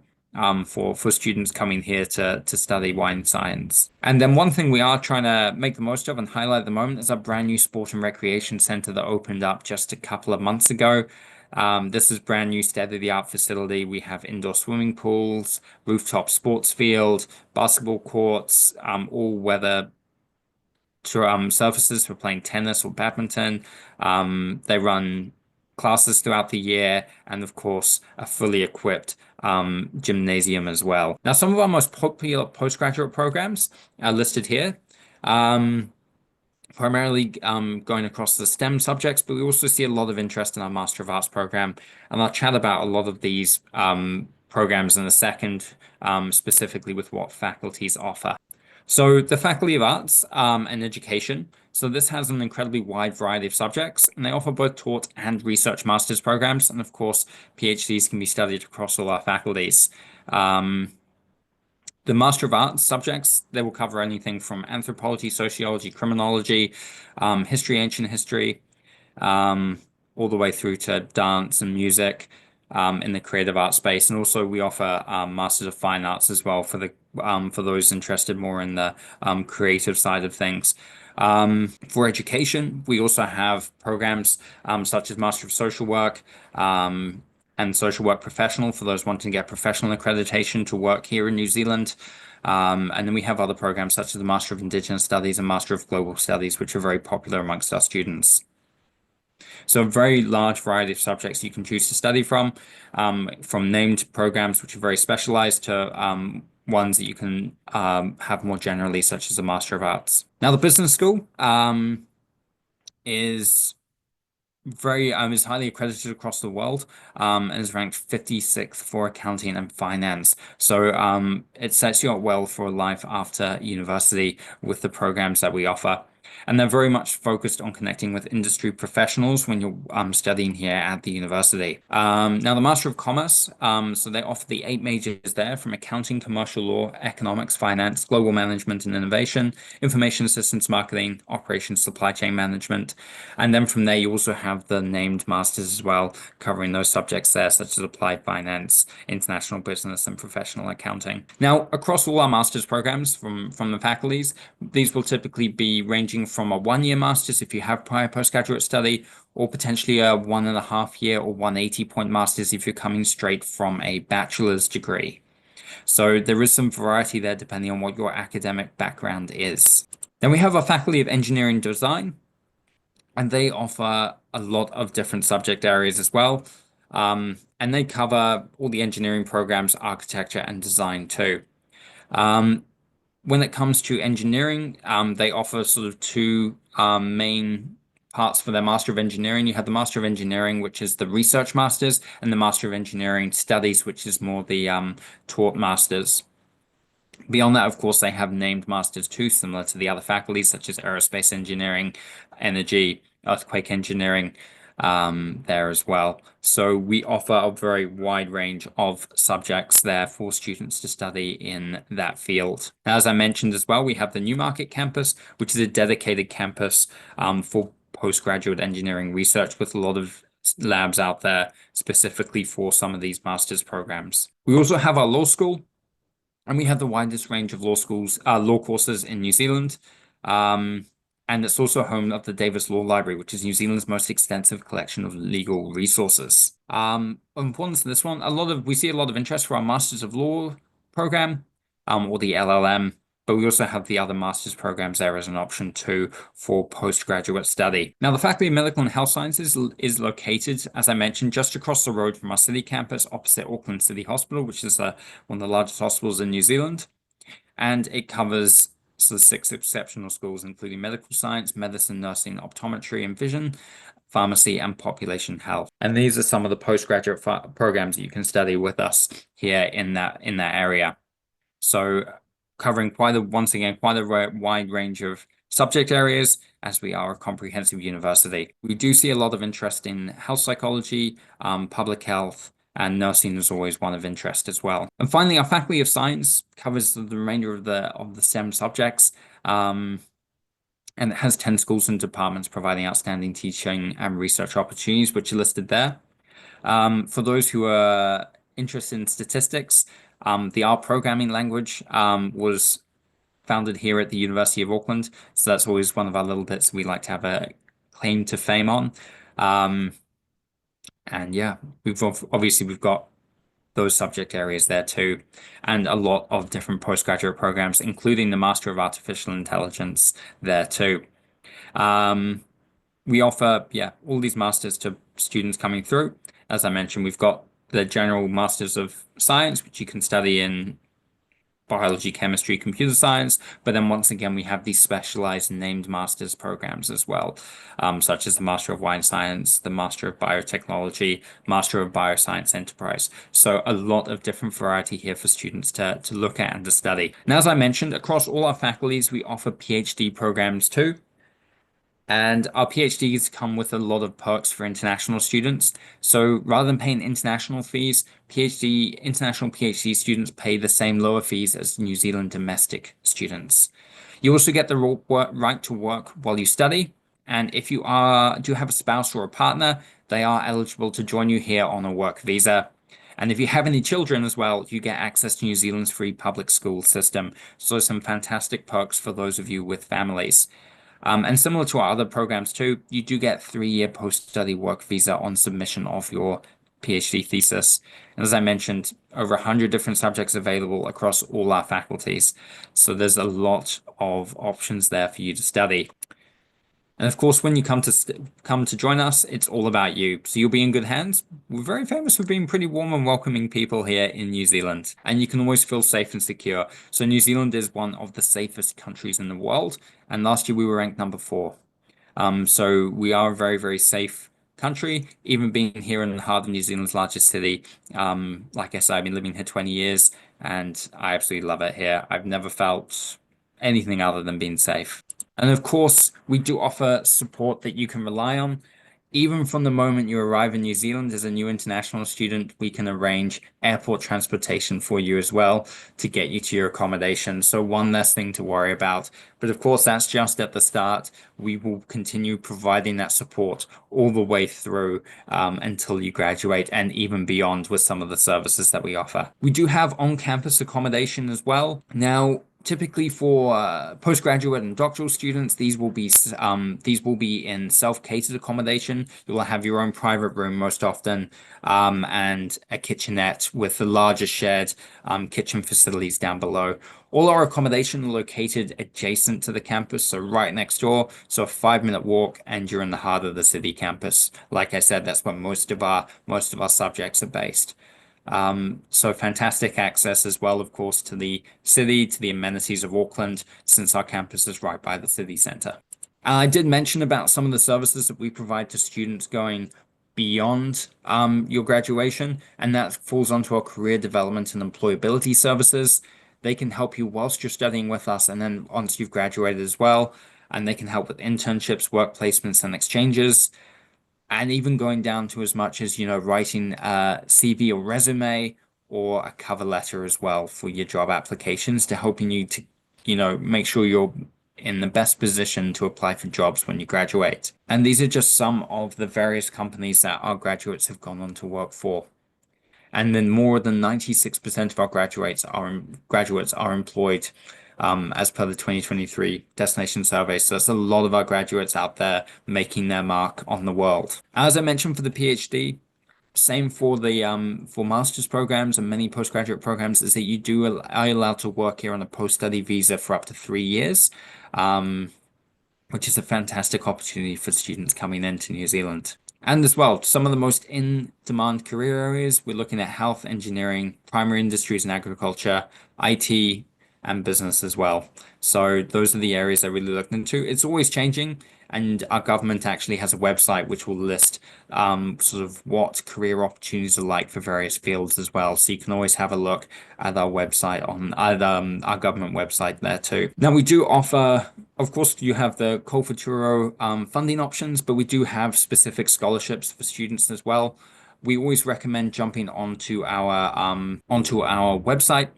for students coming here to study wine science. And then one thing we are trying to make the most of and highlight at the moment is our brand new sport and recreation center that opened up just a couple of months ago. This is brand new state-of-the-art facility. We have indoor swimming pools, rooftop sports field, basketball courts, all weather surfaces for playing tennis or badminton. They run classes throughout the year, and of course a fully equipped gymnasium as well. Now, some of our most popular postgraduate programs are listed here. Primarily going across the STEM subjects, but we also see a lot of interest in our Master of Arts program, and I'll chat about a lot of these programs in a second, specifically with what faculties offer. So the Faculty of Arts and Education. So this has an incredibly wide variety of subjects, and they offer both taught and research master's programs. And of course, PhDs can be studied across all our faculties. The Master of Arts subjects, they will cover anything from anthropology, sociology, criminology, history, ancient history, all the way through to dance and music in the creative arts space. And also we offer Masters of Fine Arts as well for those interested more in the creative side of things. For education, we also have programs such as Master of Social Work, and Social Work Professional for those wanting to get professional accreditation to work here in New Zealand. And then we have other programs such as the Master of Indigenous Studies and Master of Global Studies, which are very popular amongst our students. So a very large variety of subjects you can choose to study from named programs which are very specialized to ones that you can have more generally, such as a Master of Arts. Now, the business school is is highly accredited across the world, and is ranked 56th for accounting and finance. So it sets you up well for life after university with the programs that we offer. And they're very much focused on connecting with industry professionals when you're studying here at the university. Now, the Master of Commerce, so they offer the 8 majors there, from accounting, commercial law, economics, finance, global management and innovation, information systems, marketing, operations, supply chain management. And then from there, you also have the named masters as well, covering those subjects there, such as applied finance, international business, and professional accounting. Now, across all our master's programs from the faculties, these will typically be ranging from a 1-year master's if you have prior postgraduate study, or potentially a 1.5-year or 180-point master's if you're coming straight from a bachelor's degree. So there is some variety there depending on what your academic background is. Then we have a Faculty of Engineering Design, and they offer a lot of different subject areas as well. And they cover all the engineering programs, architecture, and design too. When it comes to engineering, they offer sort of 2 main parts for their Master of Engineering. You have the Master of Engineering, which is the Research Masters, and the Master of Engineering Studies, which is more the Taught Masters. Beyond that, of course, they have named masters too, similar to the other faculties, such as aerospace engineering, energy, earthquake engineering, there as well. So we offer a very wide range of subjects there for students to study in that field. Now, as I mentioned as well, we have the Newmarket campus, which is a dedicated campus for postgraduate engineering research, with a lot of labs out there specifically for some of these master's programs. We also have our law school, and we have the widest range of law courses in New Zealand. And it's also home of the Davis Law Library, which is New Zealand's most extensive collection of legal resources. Importance to this one, we see a lot of interest for our Masters of Law program, or the LLM, but we also have the other master's programs there as an option too for postgraduate study. Now, the Faculty of Medical and Health Sciences is located, as I mentioned, just across the road from our city campus, opposite Auckland City Hospital, which is one of the largest hospitals in New Zealand. And it covers 6 exceptional schools, including medical science, medicine, nursing, optometry, and vision, pharmacy, and population health. And these are some of the postgraduate programs that you can study with us here in that area. So covering quite a wide range of subject areas, as we are a comprehensive university. We do see a lot of interest in health psychology, public health, and nursing is always one of interest as well. And finally, our Faculty of Science covers the remainder of the STEM subjects, and it has 10 schools and departments providing outstanding teaching and research opportunities, which are listed there. For those who are interested in statistics, the R programming language was founded here at the University of Auckland, so that's always one of our little bits we like to have a claim to fame on. And yeah, we've got those subject areas there too, and a lot of different postgraduate programs, including the Master of Artificial Intelligence there too. We offer, all these masters to students coming through. As I mentioned, we've got the general Masters of Science, which you can study in biology, chemistry, computer science, but then once again, we have these specialized named master's programs as well, such as the Master of Wine Science, the Master of Biotechnology, Master of Bioscience Enterprise. So a lot of different variety here for students to look at and to study. And as I mentioned, across all our faculties, we offer PhD programs too. And our PhDs come with a lot of perks for international students. So rather than paying international fees, international PhD students pay the same lower fees as New Zealand domestic students. You also get the right to work while you study. And if you do have a spouse or a partner, they are eligible to join you here on a work visa. And if you have any children as well, you get access to New Zealand's free public school system. So some fantastic perks for those of you with families. And similar to our other programs too, you do get 3-year post-study work visa on submission of your PhD thesis. And as I mentioned, over 100 different subjects available across all our faculties. So there's a lot of options there for you to study. And of course, when you come to join us, it's all about you. So you'll be in good hands. We're very famous for being pretty warm and welcoming people here in New Zealand, and you can always feel safe and secure. So New Zealand is one of the safest countries in the world, and last year we were ranked number 4. So we are a very, very safe country, even being here in the heart of New Zealand's largest city. Like I said, I've been living here 20 years, and I absolutely love it here. I've never felt anything other than being safe. And of course, we do offer support that you can rely on. Even from the moment you arrive in New Zealand as a new international student, we can arrange airport transportation for you as well to get you to your accommodation. So one less thing to worry about. But of course, that's just at the start. We will continue providing that support all the way through until you graduate and even beyond with some of the services that we offer. We do have on-campus accommodation as well. Now, typically for postgraduate and doctoral students, these will be in self-catered accommodation. You will have your own private room most often, and a kitchenette with the larger shared kitchen facilities down below. All our accommodation are located adjacent to the campus, so right next door. So a 5-minute walk, and you're in the heart of the city campus. Like I said, that's where most of our subjects are based. So fantastic access as well, of course, to the city, to the amenities of Auckland, since our campus is right by the city centre. I did mention about some of the services that we provide to students going beyond your graduation, and that falls onto our career development and employability services. They can help you whilst you're studying with us, and then once you've graduated as well, and they can help with internships, work placements, and exchanges. And even going down to as much as, writing a CV or resume or a cover letter as well for your job applications, to helping you to, make sure you're in the best position to apply for jobs when you graduate. And these are just some of the various companies that our graduates have gone on to work for. And then more than 96% of our graduates are employed, as per the 2023 destination survey. So that's a lot of our graduates out there making their mark on the world. As I mentioned, for the PhD, same for the for master's programs and many postgraduate programs, is that are allowed to work here on a post-study visa for up to 3 years, which is a fantastic opportunity for students coming into New Zealand. And as well, some of the most in-demand career areas, we're looking at health, engineering, primary industries and agriculture, IT, and business as well. So those are the areas I really looked into. It's always changing, and our government actually has a website which will list sort of what career opportunities are like for various fields as well. So you can always have a look at our website on our government website there too. Now we do offer, of course, you have the COLFUTURO funding options, but we do have specific scholarships for students as well. We always recommend jumping onto our website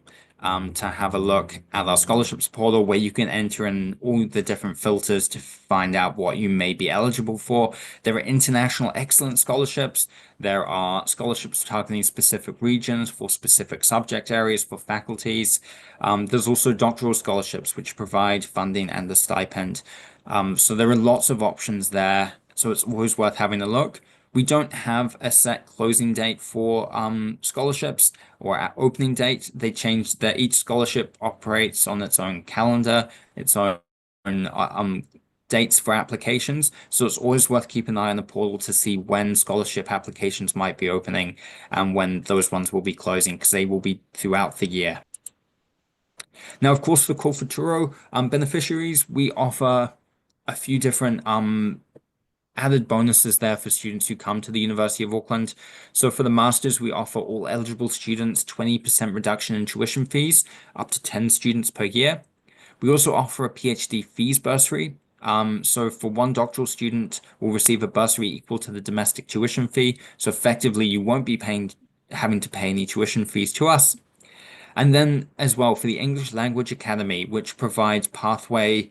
to have a look at our scholarships portal, where you can enter in all the different filters to find out what you may be eligible for. There are international excellence scholarships. There are scholarships targeting specific regions for specific subject areas for faculties. There's also doctoral scholarships, which provide funding and a stipend. So there are lots of options there. So it's always worth having a look. We don't have a set closing date for scholarships or opening date. They change that. Each scholarship operates on its own calendar, its own dates for applications. So it's always worth keeping an eye on the portal to see when scholarship applications might be opening and when those ones will be closing, because they will be throughout the year. Now, of course, for COLFUTURO beneficiaries, we offer a few different added bonuses there for students who come to the University of Auckland. So for the Masters, we offer all eligible students 20% reduction in tuition fees, up to 10 students per year. We also offer a PhD fees bursary. So for one doctoral student, will receive a bursary equal to the domestic tuition fee. So effectively, you won't be having to pay any tuition fees to us. And then as well for the English Language Academy, which provides pathway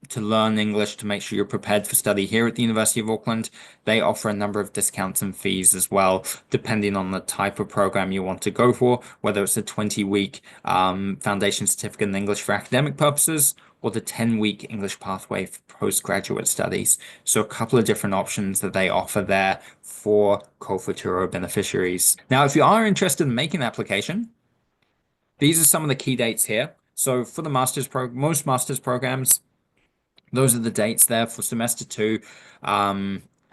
to learn English to make sure you're prepared for study here at the University of Auckland. They offer a number of discounts and fees as well, depending on the type of program you want to go for, whether it's a 20-week foundation certificate in English for academic purposes or the 10-week English pathway for postgraduate studies. So a couple of different options that they offer there for COLFUTURO beneficiaries. Now, if you are interested in making an application, these are some of the key dates here. So for the most master's programs, Those are the dates there for semester 2.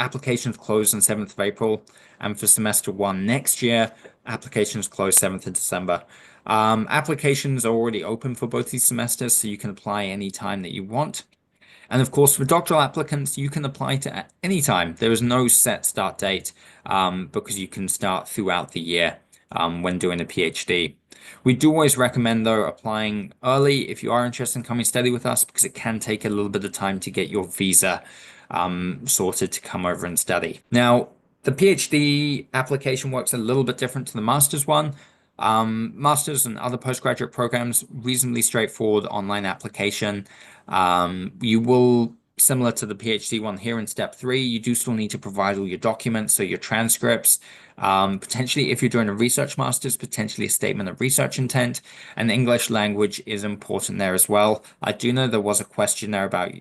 Applications close on 7th of April, and for semester 1 next year, applications close 7th of December. Applications are already open for both these semesters, so you can apply any time that you want. And of course, for doctoral applicants, you can apply to any time. There is no set start date because you can start throughout the year when doing a PhD. We do always recommend, though, applying early if you are interested in coming study with us, because it can take a little bit of time to get your visa sorted to come over and study. Now, the PhD application works a little bit different to the master's one. Master's and other postgraduate programs, reasonably straightforward online application. You will, similar to the PhD one here in step 3, you do still need to provide all your documents, so your transcripts, potentially if you're doing a research master's, potentially a statement of research intent, and English language is important there as well. I do know there was a question there about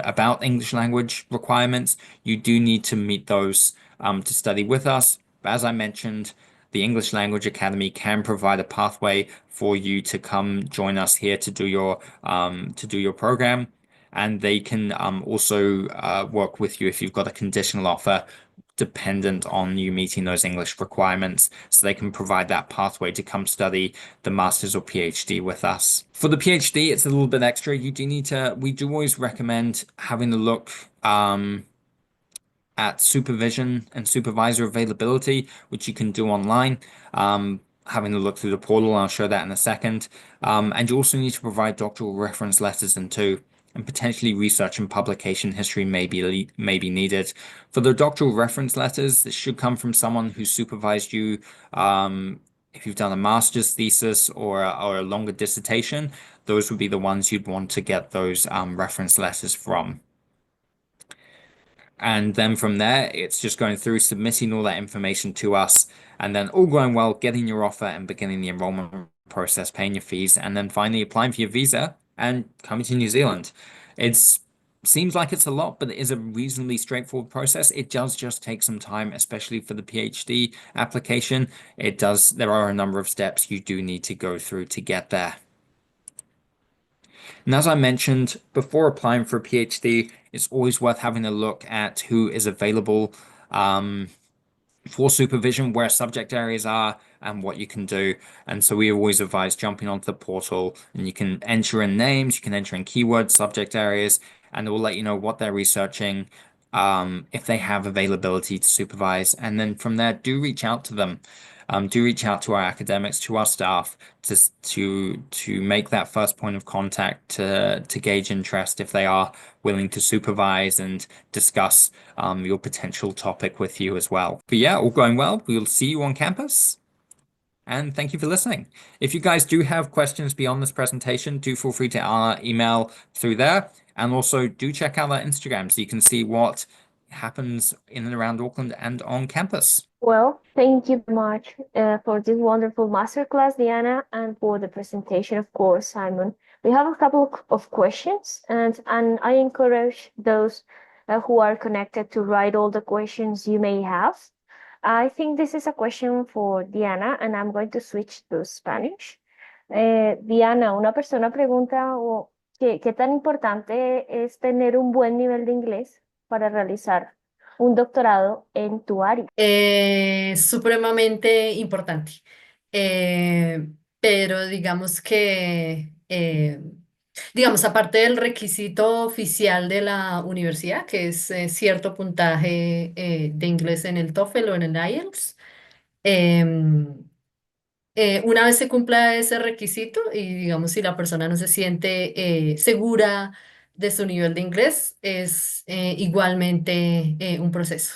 about English language requirements. You do need to meet those to study with us. But as I mentioned, the English Language Academy can provide a pathway for you to come join us here to do your program, and they can also work with you if you've got a conditional offer dependent on you meeting those English requirements, so they can provide that pathway to come study the master's or PhD with us. For the PhD, it's a little bit extra. We do always recommend having a look at supervision and supervisor availability, which you can do online. Having a look through the portal, I'll show that in a second. And you also need to provide doctoral reference letters and potentially research and publication history may be needed. For the doctoral reference letters, this should come from someone who supervised you. If you've done a master's thesis or a longer dissertation, those would be the ones you'd want to get those reference letters from. And then from there, it's just going through submitting all that information to us, and then all going well, getting your offer and beginning the enrollment process, paying your fees, and then finally applying for your visa and coming to New Zealand. It seems like it's a lot, but it is a reasonably straightforward process. It does just take some time, especially for the PhD application. There are a number of steps you do need to go through to get there. And as I mentioned, before applying for a PhD, it's always worth having a look at who is available for supervision, where subject areas are, and what you can do. And so we always advise jumping onto the portal, and you can enter in names, you can enter in keywords, subject areas, and it will let you know what they're researching, if they have availability to supervise. And then from there, do reach out to them. Do reach out to our academics, to our staff, to make that first point of contact to gauge interest if they are willing to supervise and discuss your potential topic with you as well. But yeah, all going well. We'll see you on campus. And thank you for listening. If you guys do have questions beyond this presentation, do feel free to email through there. And also do check out our Instagram so you can see what happens in and around Auckland and on campus. Well, thank you very much for this wonderful masterclass, Diana, and for the presentation, of course, Simon. We have a couple of questions, and I encourage those who are connected to write all the questions you may have. I think this is a question for Diana, and I'm going to switch to Spanish. Diana, una persona pregunta ¿qué tan importante es tener un buen nivel de inglés para realizar un doctorado en tu área? Supremamente importante. Pero digamos que, aparte del requisito oficial de la universidad, que es cierto puntaje de inglés en el TOEFL o en el IELTS, una vez se cumpla ese requisito y digamos si la persona no se siente segura de su nivel de inglés, es igualmente un proceso.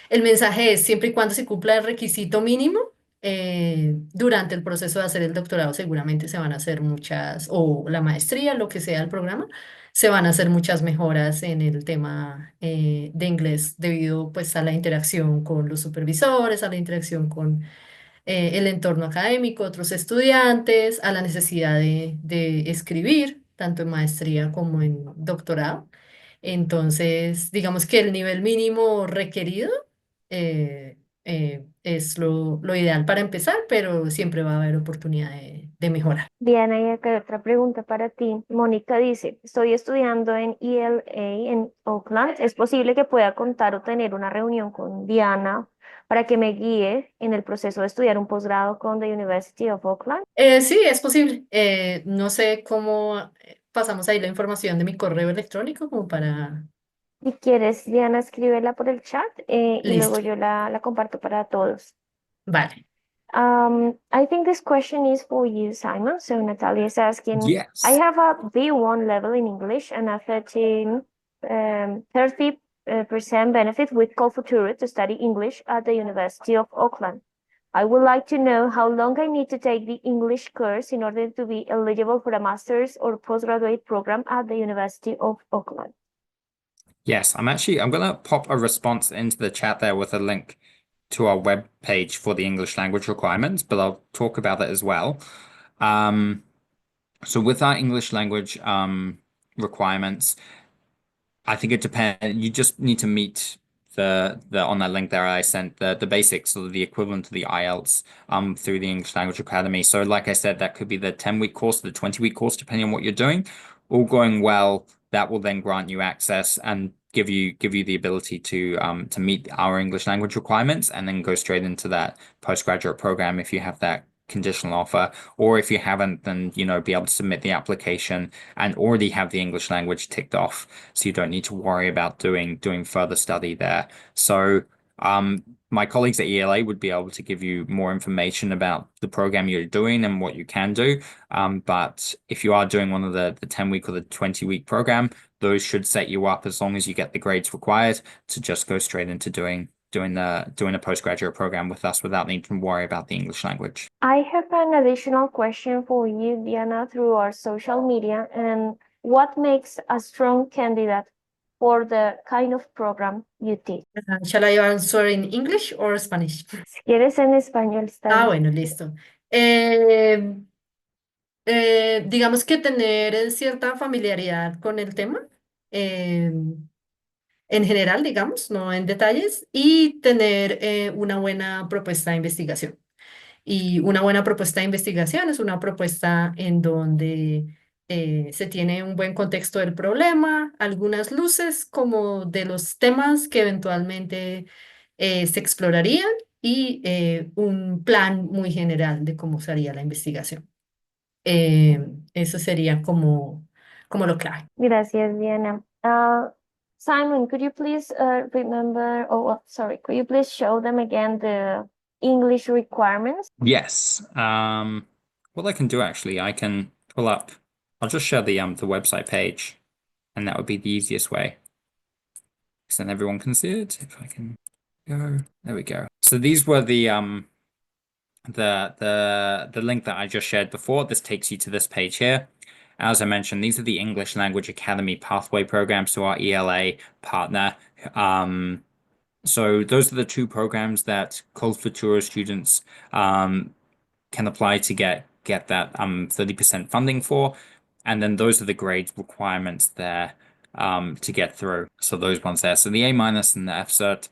El mensaje es siempre y cuando se cumpla el requisito mínimo, durante el proceso de hacer el doctorado seguramente se van a hacer muchas, o la maestría, lo que sea el programa, se van a hacer muchas mejoras en el tema de inglés debido pues a la interacción con los supervisores, a la interacción con el entorno académico, otros estudiantes, a la necesidad de escribir, tanto en maestría como en doctorado. Entonces, digamos que el nivel mínimo requerido es lo ideal para empezar, pero siempre va a haber oportunidad de mejorar. Diana, y acá hay otra pregunta para ti. Mónica dice, estoy estudiando en ELA en Auckland. ¿Es posible que pueda contar o tener una reunión con Diana para que me guíe en el proceso de estudiar un posgrado con the University of Auckland? Sí, es posible. No sé cómo pasamos ahí la información de mi correo electrónico como para... Si quieres, Diana, escríbela por el chat y luego Listo. yo la comparto para todos. Vale. I think this question is for you, Simon. So Natalia is asking, I Yes. have a B1 level in English and a 30% benefit with COLFUTURO to study English at the University of Auckland. I would like to know how long I need to take the English course in order to be eligible for a master's or postgraduate program at the University of Auckland. Yes, I'm gonna pop a response into the chat there with a link to our web page for the English language requirements, but I'll talk about it as well. So with our English language requirements, I think it depends. You just need to meet the on that link there I sent the basics, so the equivalent to the IELTS through the English Language Academy. So like I said, that could be the 10-week course, the 20-week course, depending on what you're doing. All going well, that will then grant you access and give you the ability to meet our English language requirements and then go straight into that postgraduate program if you have that conditional offer, or if you haven't, then be able to submit the application and already have the English language ticked off, so you don't need to worry about doing further study there. So my colleagues at ELA would be able to give you more information about the program you're doing and what you can do. But if you are doing one of the 10-week or the 20-week program, those should set you up, as long as you get the grades required, to just go straight into doing a postgraduate program with us without needing to worry about the English language. I have an additional question for you, Diana, through our social media. And what makes a strong candidate for the kind of program you teach? Shall I answer in English or Spanish? Si quieres en español, está bien. Bueno, listo. Digamos que tener cierta familiaridad con el tema, en general, digamos, no en detalles, y tener una buena propuesta de investigación. Y una buena propuesta de investigación es una propuesta en donde se tiene un buen contexto del problema, algunas luces como de los temas que eventualmente se explorarían y un plan muy general de cómo sería la investigación. Eso sería como lo clave. Gracias, Diana. Simon, could you please could you please show them again the English requirements? Yes. What I can do, actually, I can pull up. I'll just share the website page, and that would be the easiest way. So then everyone can see it. If I can go, there we go. So these were the link that I just shared before. This takes you to this page here. As I mentioned, these are the English Language Academy pathway programs to our ELA partner. So those are the two programs that COLFUTURO students can apply to get that 30% funding for. And then those are the grade requirements there to get through. So those ones there. So the A- and the F-cert,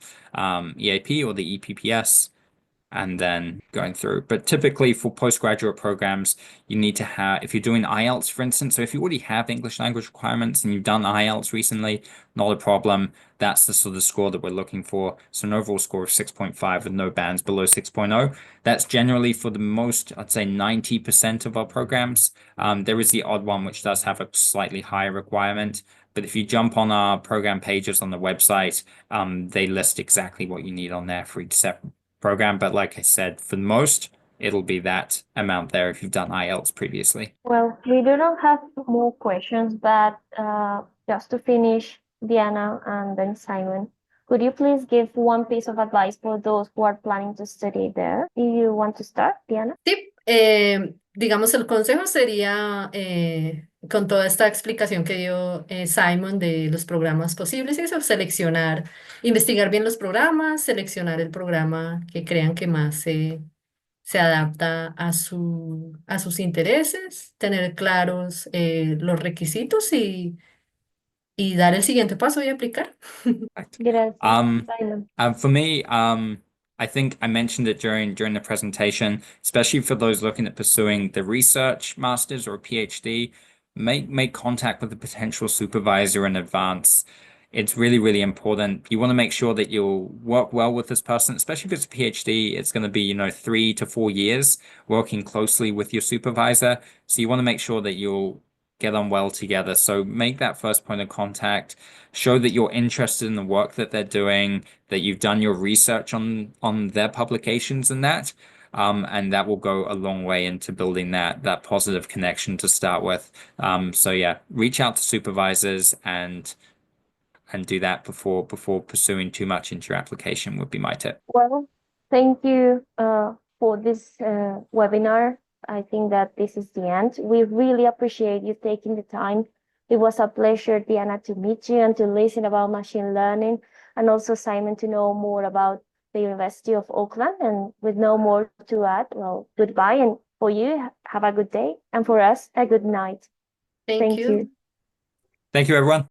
EAP or the EPPS, and then going through. But typically for postgraduate programs, you need to have, if you're doing IELTS, for instance, so if you already have English language requirements and you've done IELTS recently, not a problem. That's the sort of score that we're looking for. So an overall score of 6.5 with no bands below 6.0. That's generally for the most, I'd say 90% of our programs. There is the odd one which does have a slightly higher requirement. But if you jump on our program pages on the website, they list exactly what you need on there for each separate program. But like I said, for the most, it'll be that amount there if you've done IELTS previously. Well, we do not have more questions, but just to finish, Diana and then Simon, could you please give one piece of advice for those who are planning to study there? Do you want to start, Diana? Sí, digamos, el consejo sería, con toda esta explicación que dio Simon de los programas posibles, y eso, seleccionar, investigar bien los programas, seleccionar el programa que crean que más se adapta a sus intereses, tener claros los requisitos y dar el siguiente paso y aplicar. Gracias, Um, Simon. for me, I think I mentioned it during the presentation, especially for those looking at pursuing the research master's or a PhD, make contact with a potential supervisor in advance. It's really, really important. You want to make sure that you'll work well with this person, especially if it's a PhD. It's going to be, 3 to 4 years working closely with your supervisor. So you want to make sure that you'll get on well together. So make that first point of contact, show that you're interested in the work that they're doing, that you've done your research on their publications and that. And that will go a long way into building that positive connection to start with. So yeah, reach out to supervisors and do that before pursuing too much into your application would be my tip. Well, thank you for this webinar. I think that this is the end. We really appreciate you taking the time. It was a pleasure, Diana, to meet you and to listen about machine learning, and also Simon to know more about the University of Auckland. And with no more to add, well, goodbye. And for you, have a good day. And for us, a good night. Thank Thank you. you. Thank you, everyone.